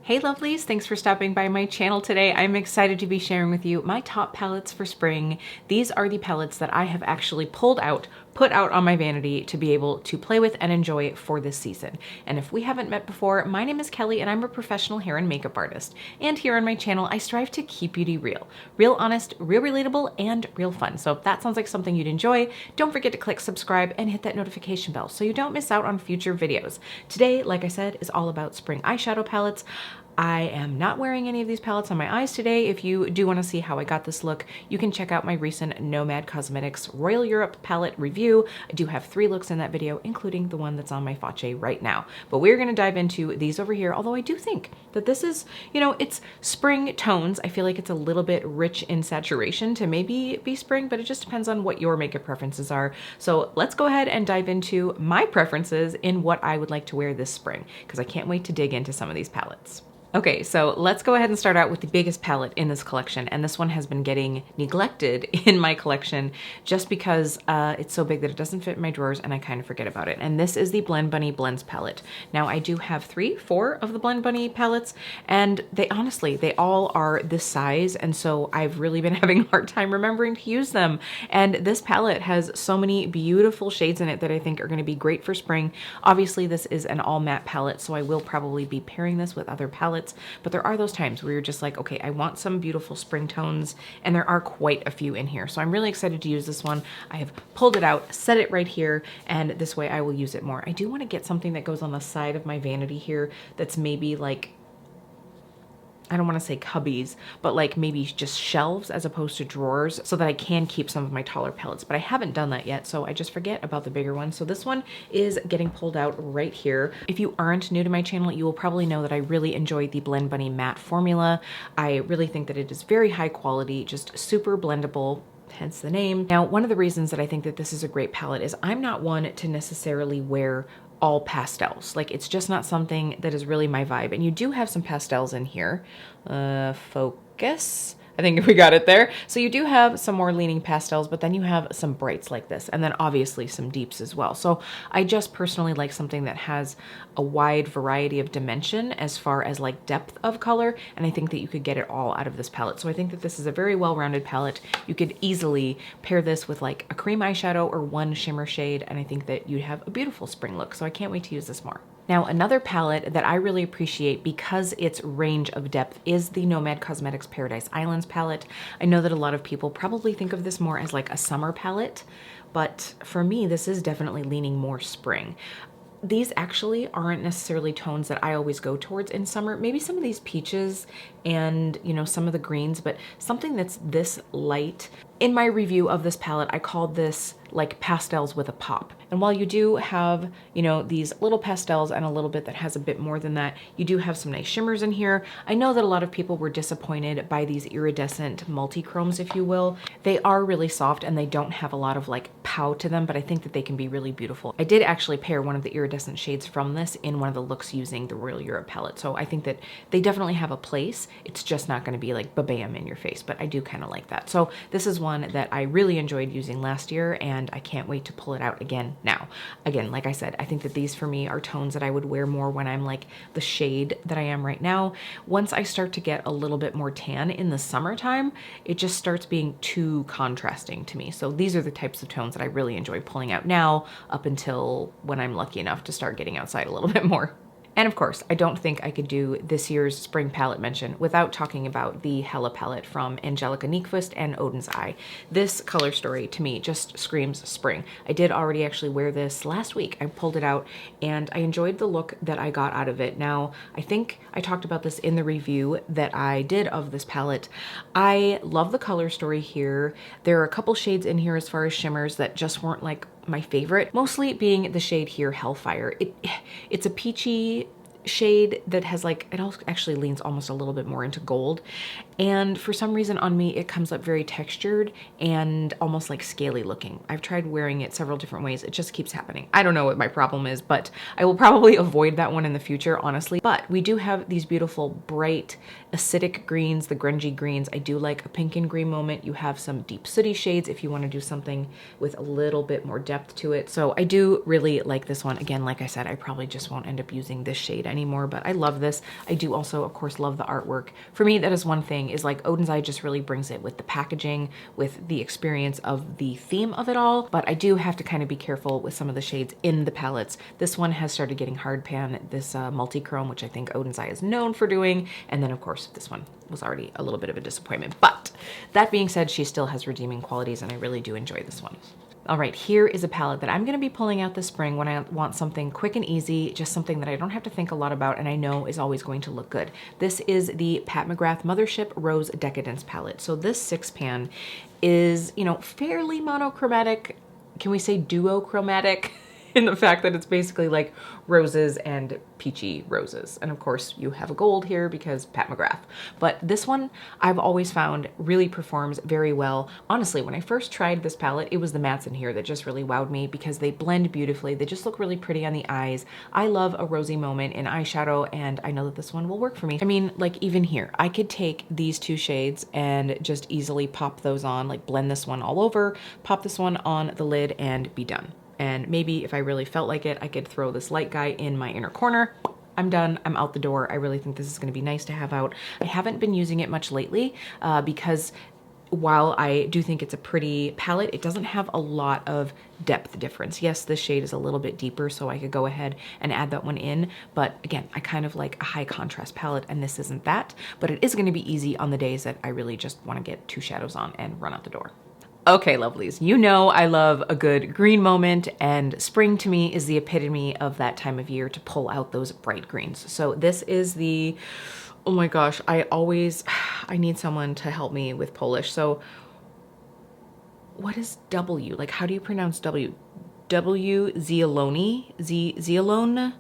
Hey lovelies, thanks for stopping by my channel today. I'm excited to be sharing with you my top palettes for spring. These are the palettes that I have actually put out on my vanity to be able to play with and enjoy for this season. And if we haven't met before, my name is Kelly and I'm a professional hair and makeup artist. And here on my channel, I strive to keep beauty real. Real honest, real relatable, and real fun. So if that sounds like something you'd enjoy, don't forget to click subscribe and hit that notification bell so you don't miss out on future videos. Today, like I said, is all about spring eyeshadow palettes. I am not wearing any of these palettes on my eyes today. If you do want to see how I got this look, you can check out my recent Nomad Cosmetics Royal Europe palette review. I do have 3 looks in that video, including the one that's on my face right now. But we're going to dive into these over here, although I do think that this is, you know, it's spring tones. I feel like it's a little bit rich in saturation to maybe be spring, but it just depends on what your makeup preferences are. So let's go ahead and dive into my preferences in what I would like to wear this spring, because I can't wait to dig into some of these palettes. Okay, so let's go ahead and start out with the biggest palette in this collection, and this one has been getting neglected in my collection just because it's so big that it doesn't fit in my drawers and I kind of forget about it. And this is the Blend Bunny Blends palette. Now I do have 4 of the Blend Bunny palettes, and they honestly, they all are this size, and so I've really been having a hard time remembering to use them. And this palette has so many beautiful shades in it that I think are going to be great for spring. Obviously, this is an all matte palette, so I will probably be pairing this with other palettes. But there are those times where you're just like, okay, I want some beautiful spring tones, and there are quite a few in here. So I'm really excited to use this one. I have pulled it out, set it right here, and this way I will use it more. I do want to get something that goes on the side of my vanity here that's maybe like, I don't want to say cubbies, but like maybe just shelves as opposed to drawers, so that I can keep some of my taller palettes. But I haven't done that yet, so I just forget about the bigger one. So this one is getting pulled out right here. If you aren't new to my channel, you will probably know that I really enjoy the Blend Bunny matte formula. I really think that it is very high quality, just super blendable, hence the name. Now, one of the reasons that I think that this is a great palette is I'm not one to necessarily wear all pastels. Like, it's just not something that is really my vibe. And you do have some pastels in here. Focus. I think we got it there. So you do have some more leaning pastels, but then you have some brights like this, and then obviously some deeps as well. So I just personally like something that has a wide variety of dimension as far as like depth of color, and I think that you could get it all out of this palette. So I think that this is a very well-rounded palette. You could easily pair this with like a cream eyeshadow or one shimmer shade, and I think that you'd have a beautiful spring look. So I can't wait to use this more. Now, another palette that I really appreciate because its range of depth is the Nomad Cosmetics Paradise Islands palette. I know that a lot of people probably think of this more as like a summer palette, but for me, this is definitely leaning more spring. These actually aren't necessarily tones that I always go towards in summer. Maybe some of these peaches and, you know, some of the greens, but something that's this light. In my review of this palette, I called this like pastels with a pop. And while you do have, you know, these little pastels and a little bit that has a bit more than that, you do have some nice shimmers in here. I know that a lot of people were disappointed by these iridescent multi-chromes, if you will. They are really soft and they don't have a lot of like pow to them, but I think that they can be really beautiful. I did actually pair one of the iridescent shades from this in one of the looks using the Royal Europe palette. So I think that they definitely have a place. It's just not going to be like ba-bam in your face, but I do kind of like that. So this is one that I really enjoyed using last year, and I can't wait to pull it out again now. Again, like I said, I think that these for me are tones that I would wear more when I'm like the shade that I am right now. Once I start to get a little bit more tan in the summertime, it just starts being too contrasting to me. So these are the types of tones that I really enjoy pulling out now up until when I'm lucky enough to start getting outside a little bit more. And of course, I don't think I could do this year's spring palette mention without talking about the Hela palette from Angelica Nyquist and Odens Eye. This color story to me just screams spring. I did already actually wear this last week. I pulled it out and I enjoyed the look that I got out of it. Now, I think I talked about this in the review that I did of this palette. I love the color story here. There are a couple shades in here as far as shimmers that just weren't like my favorite, mostly being the shade here, Hellfire. It's a peachy shade that has like, it also actually leans almost a little bit more into gold. And for some reason on me, it comes up very textured and almost like scaly looking. I've tried wearing it several different ways. It just keeps happening. I don't know what my problem is, but I will probably avoid that one in the future, honestly. But we do have these beautiful, bright, acidic greens, the grungy greens. I do like a pink and green moment. You have some deep sooty shades if you want to do something with a little bit more depth to it. So I do really like this one. Again, like I said, I probably just won't end up using this shade anymore, but I love this. I do also, of course, love the artwork. For me, that is one thing, is like Odens Eye just really brings it with the packaging, with the experience of the theme of it all. But I do have to kind of be careful with some of the shades in the palettes. This one has started getting hard pan, this multi-chrome, which I think Odens Eye is known for doing. And then of course, this one was already a little bit of a disappointment. But that being said, she still has redeeming qualities and I really do enjoy this one. All right, here is a palette that I'm gonna be pulling out this spring when I want something quick and easy, just something that I don't have to think a lot about and I know is always going to look good. This is the Pat McGrath Mothership Rose Decadence palette. So this 6-pan is, you know, fairly monochromatic. Can we say duochromatic? In the fact that it's basically like roses and peachy roses. And of course you have a gold here because Pat McGrath. But this one I've always found really performs very well. Honestly, when I first tried this palette, it was the mattes in here that just really wowed me because they blend beautifully. They just look really pretty on the eyes. I love a rosy moment in eyeshadow and I know that this one will work for me. I mean, like even here, I could take these two shades and just easily pop those on, like blend this one all over, pop this one on the lid and be done. And maybe if I really felt like it, I could throw this light guy in my inner corner. I'm done, I'm out the door. I really think this is gonna be nice to have out. I haven't been using it much lately because while I do think it's a pretty palette, it doesn't have a lot of depth difference. Yes, this shade is a little bit deeper, so I could go ahead and add that one in. But again, I kind of like a high contrast palette and this isn't that, but it is gonna be easy on the days that I really just wanna get 2 shadows on and run out the door. Okay, lovelies, you know I love a good green moment and spring to me is the epitome of that time of year to pull out those bright greens. So this is the, oh my gosh, I need someone to help me with Polish. So what is W? Like, how do you pronounce W? Zielone? Zielone?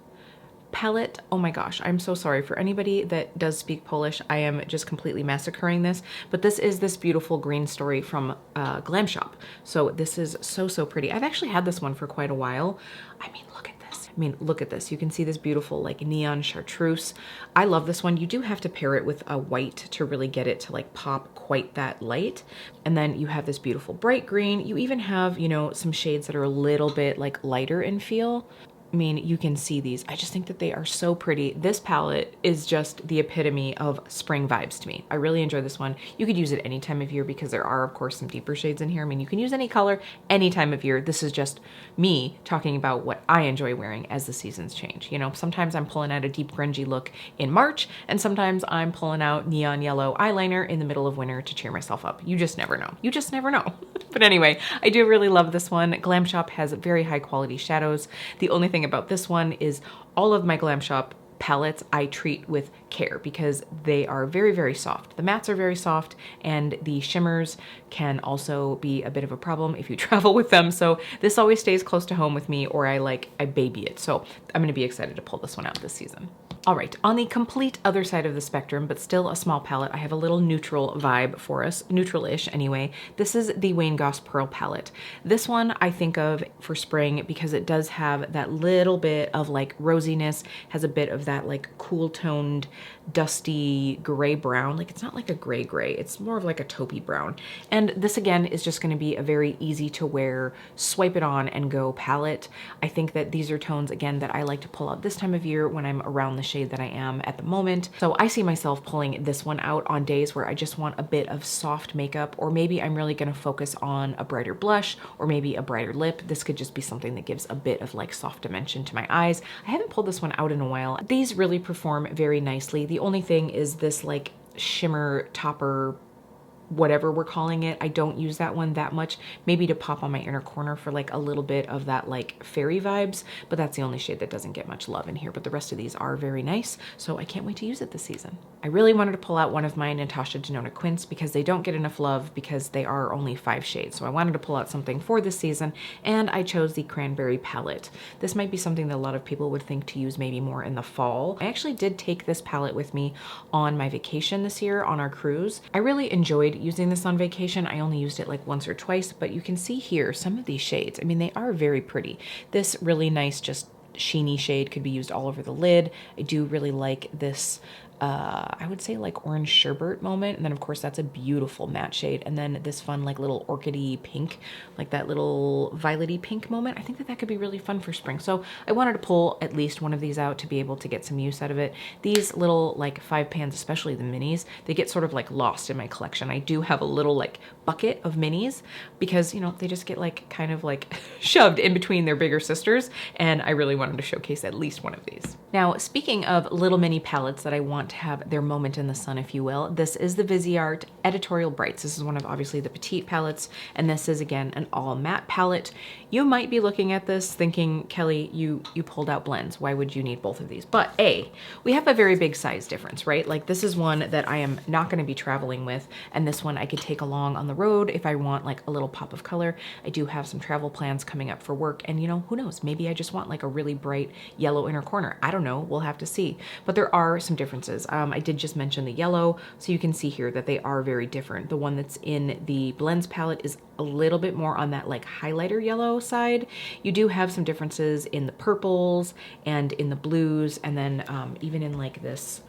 Palette. Oh my gosh, I'm so sorry for anybody that does speak Polish. I am just completely massacring this, but this is this beautiful green story from Glamshop. So this is so, so pretty. I've actually had this one for quite a while. I mean, look at this. I mean, look at this. You can see this beautiful like neon chartreuse. I love this one. You do have to pair it with a white to really get it to like pop quite that light. And then you have this beautiful bright green. You even have, you know, some shades that are a little bit like lighter in feel. I mean, you can see these. I just think that they are so pretty. This palette is just the epitome of spring vibes to me. I really enjoy this one. You could use it any time of year because there are, of course, some deeper shades in here. I mean, you can use any color any time of year. This is just me talking about what I enjoy wearing as the seasons change. You know, sometimes I'm pulling out a deep grungy look in March, and sometimes I'm pulling out neon yellow eyeliner in the middle of winter to cheer myself up. You just never know. You just never know. But anyway, I do really love this one. Glamshop has very high quality shadows. The only thing about this one is all of my Glamshop palettes I treat with care because they are very, very soft. The mattes are very soft and the shimmers can also be a bit of a problem if you travel with them. So this always stays close to home with me or I baby it. So I'm gonna be excited to pull this one out this season. All right, on the complete other side of the spectrum, but still a small palette, I have a little neutral vibe for us, neutral-ish anyway. This is the Goss Pearl palette. This one I think of for spring because it does have that little bit of like rosiness, has a bit of that like cool toned, dusty gray brown. Like it's not like a gray, it's more of like a taupey brown. And this again is just gonna be a very easy to wear, swipe it on and go palette. I think that these are tones again that I like to pull out this time of year when I'm around the shade that I am at the moment. So I see myself pulling this one out on days where I just want a bit of soft makeup, or maybe I'm really gonna focus on a brighter blush or maybe a brighter lip. This could just be something that gives a bit of like soft dimension to my eyes. I haven't pulled this one out in a while. These really perform very nicely. The only thing is this like shimmer topper, whatever we're calling it. I don't use that one that much, maybe to pop on my inner corner for like a little bit of that like fairy vibes, but that's the only shade that doesn't get much love in here. But the rest of these are very nice, so I can't wait to use it this season. I really wanted to pull out one of my Natasha Denona Quints because they don't get enough love because they are only 5 shades. So I wanted to pull out something for this season and I chose the Cranberry palette. This might be something that a lot of people would think to use maybe more in the fall. I actually did take this palette with me on my vacation this year on our cruise. I really enjoyed using this on vacation. I only used it like once or twice, but you can see here some of these shades. I mean, they are very pretty. This really nice, just sheeny shade could be used all over the lid. I do really like this I would say like orange sherbet moment. And then of course that's a beautiful matte shade. And then this fun like little orchidy pink, like that little violety pink moment. I think that that could be really fun for spring. So I wanted to pull at least one of these out to be able to get some use out of it. These little like 5 pans, especially the minis, they get sort of like lost in my collection. I do have a little like bucket of minis because, you know, they just get like kind of like shoved in between their bigger sisters. And I really wanted to showcase at least one of these. Now, speaking of little mini palettes that I want to have their moment in the sun, if you will, this is the Viseart Editorial Brights. This is one of obviously the petite palettes, and this is again an all matte palette. You might be looking at this thinking, Kelly, you pulled out blends. Why would you need both of these? But A, we have a very big size difference, right? Like this is one that I am not going to be traveling with, and this one I could take along on the road if I want like a little pop of color. I do have some travel plans coming up for work, and you know, who knows, maybe I just want like a really bright yellow inner corner. I don't know, we'll have to see. But there are some differences. I did just mention the yellow, so you can see here that they are very different. The one that's in the blends palette is a little bit more on that like highlighter yellow side. You do have some differences in the purples and in the blues, and then even in like this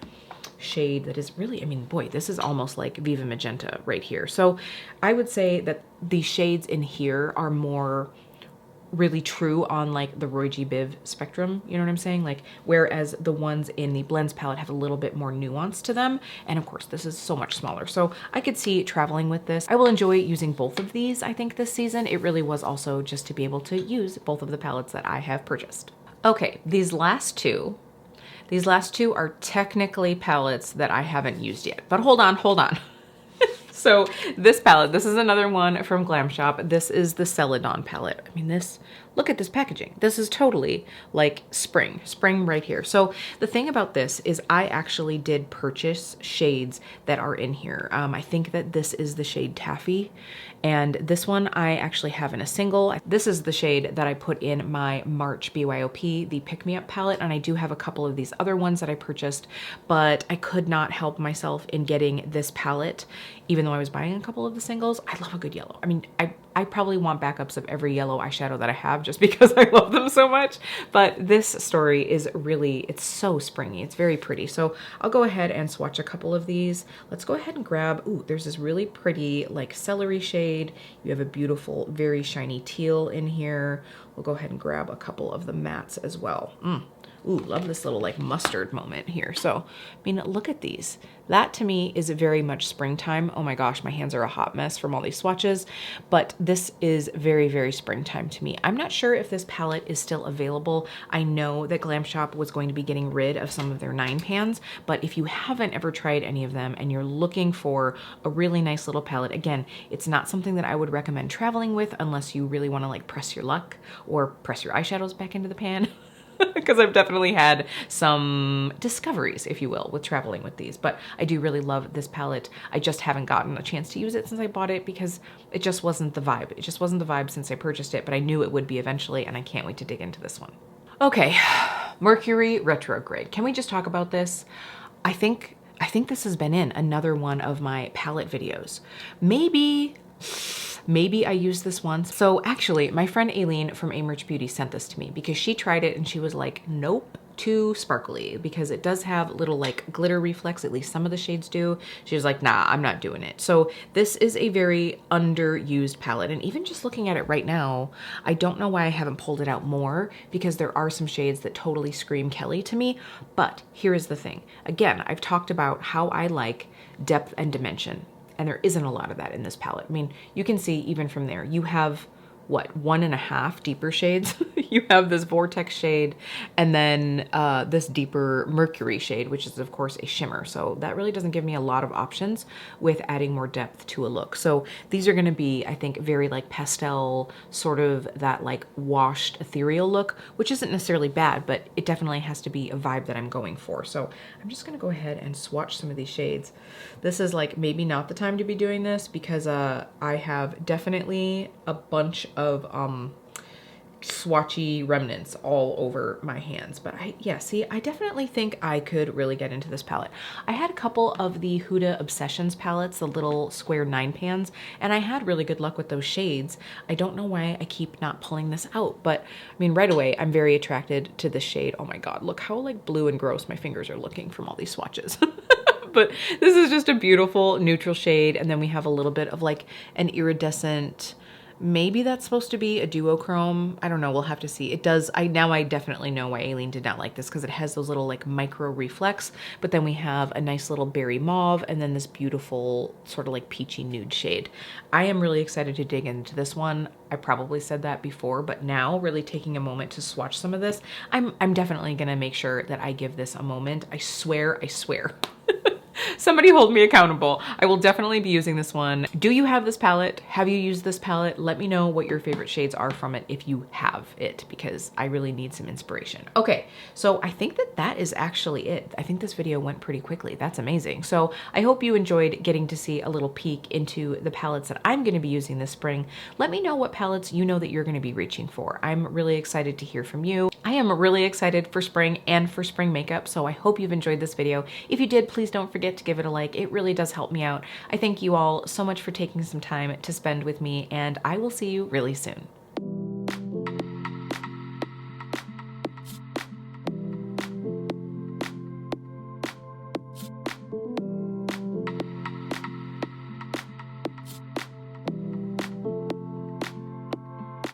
shade that is really, I mean, boy, this is almost like Viva Magenta right here. So I would say that the shades in here are more really true on like the Roy G. Biv spectrum, you know what I'm saying? Like, whereas the ones in the blends palette have a little bit more nuance to them. And of course, this is so much smaller. So I could see traveling with this. I will enjoy using both of these, I think, this season. It really was also just to be able to use both of the palettes that I have purchased. Okay, these last two are technically palettes that I haven't used yet, but hold on. So this palette, this is another one from Glamshop. This is the Celadon palette. I mean, this, look at this packaging. This is totally like spring right here. So the thing about this is I actually did purchase shades that are in here. I think that this is the shade Taffy, and this one I actually have in a single. This is the shade that I put in my March BYOP, the Pick Me Up palette, and I do have a couple of these other ones that I purchased, but I could not help myself in getting this palette, even though I was buying a couple of the singles. I love a good yellow. I mean, I probably want backups of every yellow eyeshadow that I have just because I love them so much. But this story is really, it's so springy. It's very pretty. So I'll go ahead and swatch a couple of these. Let's go ahead and grab, ooh, there's this really pretty like celery shade. You have a beautiful, very shiny teal in here. We'll go ahead and grab a couple of the mattes as well. Ooh, love this little like mustard moment here. So, I mean, look at these. That to me is very much springtime. Oh my gosh, my hands are a hot mess from all these swatches, but this is very, very springtime to me. I'm not sure if this palette is still available. I know that Glamshop was going to be getting rid of some of their 9 pans, but if you haven't ever tried any of them and you're looking for a really nice little palette, again, it's not something that I would recommend traveling with unless you really want to like press your luck or press your eyeshadows back into the pan. Because I've definitely had some discoveries, if you will, with traveling with these. But I do really love this palette. I just haven't gotten a chance to use it since I bought it because it just wasn't the vibe. It just wasn't the vibe since I purchased it, but I knew it would be eventually, and I can't wait to dig into this one. Okay, Mercury Retrograde. Can we just talk about this? I think this has been in another one of my palette videos. Maybe I used this once. So actually, my friend Aileen from ATHR Beauty sent this to me because she tried it and she was like, nope, too sparkly, because it does have little like glitter reflex, at least some of the shades do. She was like, nah, I'm not doing it. So this is a very underused palette. And even just looking at it right now, I don't know why I haven't pulled it out more, because there are some shades that totally scream Kelly to me. But here is the thing. Again, I've talked about how I like depth and dimension. And there isn't a lot of that in this palette. I mean, you can see even from there, you have what, 1.5 deeper shades? You have this vortex shade and then this deeper mercury shade, which is of course a shimmer. So that really doesn't give me a lot of options with adding more depth to a look. So these are gonna be, I think, very like pastel, sort of that like washed ethereal look, which isn't necessarily bad, but it definitely has to be a vibe that I'm going for. So I'm just gonna go ahead and swatch some of these shades. This is like maybe not the time to be doing this because I have definitely a bunch of swatchy remnants all over my hands. But yeah, see, I definitely think I could really get into this palette. I had a couple of the Huda Obsessions palettes, the little square 9 pans, and I had really good luck with those shades. I don't know why I keep not pulling this out, but I mean, right away, I'm very attracted to this shade. Oh my God, look how like blue and gross my fingers are looking from all these swatches. But this is just a beautiful neutral shade. And then we have a little bit of like an iridescent, maybe that's supposed to be a duochrome. I don't know, we'll have to see. It does, now I definitely know why Aileen did not like this, because it has those little like micro reflex, but then we have a nice little berry mauve and then this beautiful sort of like peachy nude shade. I am really excited to dig into this one. I probably said that before, but now really taking a moment to swatch some of this, I'm definitely gonna make sure that I give this a moment. I swear. Somebody hold me accountable. I will definitely be using this one. Do you have this palette? Have you used this palette? Let me know what your favorite shades are from it if you have it, because I really need some inspiration. Okay, so I think that is actually it. I think this video went pretty quickly. That's amazing. So I hope you enjoyed getting to see a little peek into the palettes that I'm gonna be using this spring. Let me know what palettes you know that you're gonna be reaching for. I'm really excited to hear from you. I am really excited for spring and for spring makeup, so I hope you've enjoyed this video. If you did, please don't forget to give it a like. It really does help me out. I thank you all so much for taking some time to spend with me, and I will see you really soon.